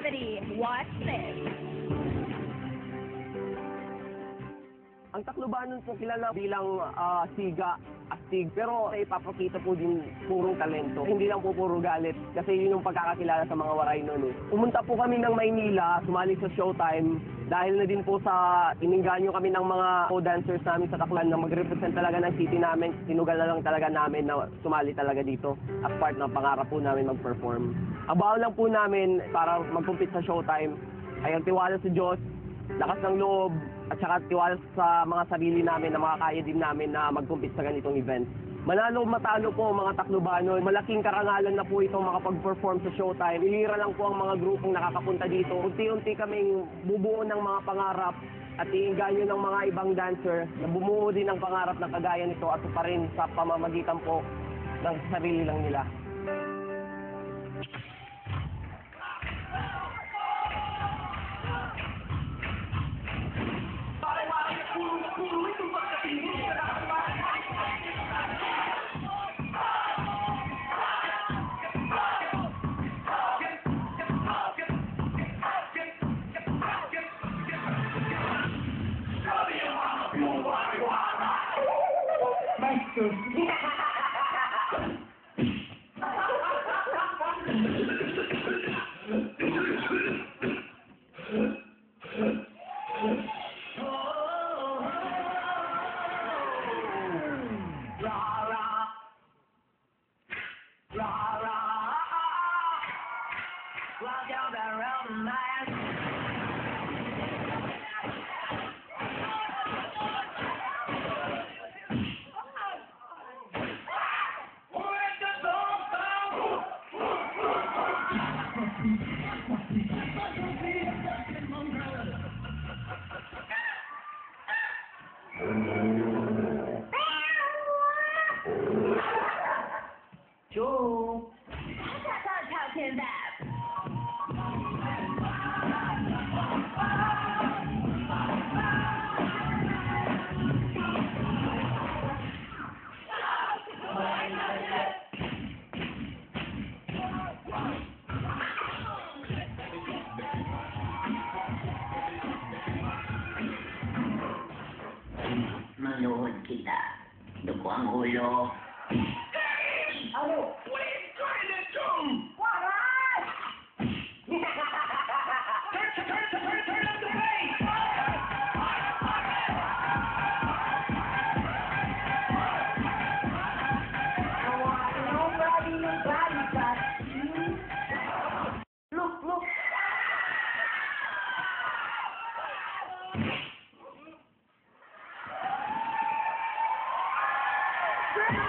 comedy. Watch this. Ang Taclobanon po kilala bilang siga, astig, pero ipapakita po din purong talento. Hindi lang po puro galit, kasi yun yung pagkakakilala sa mga waray noon. Pumunta po kami ng Maynila, sumali sa Showtime, dahil na din po sa ininganyo kami ng mga co-dancers namin sa Tacloban na mag-represent talaga ng city namin. Sinugal na lang talaga namin na sumali talaga dito as part ng pangarap po namin mag-perform. Ang baon lang po namin para mag-compete sa Showtime ay ang tiwala sa Diyos, lakas ng loob, at saka tiwala sa mga sarili namin na makakaya din namin na mag-compete sa ganitong event. Manalo matalo po mga Taclobanon, malaking karangalan na po itong makapag-perform sa Showtime. Ilira lang po ang mga grupong nakakapunta dito. Unti-unti kaming bubuo ng mga pangarap at iinganyo ng mga ibang dancer na bumuo din ng pangarap na kagaya nito at pa rin sa pamamagitan po ng sarili lang nila. Joe. Talk to that. Manood kita. Dugo ang ulo. Ano? What are you trying to do? What? Turn up the bass! Nobody got you. Look. Great!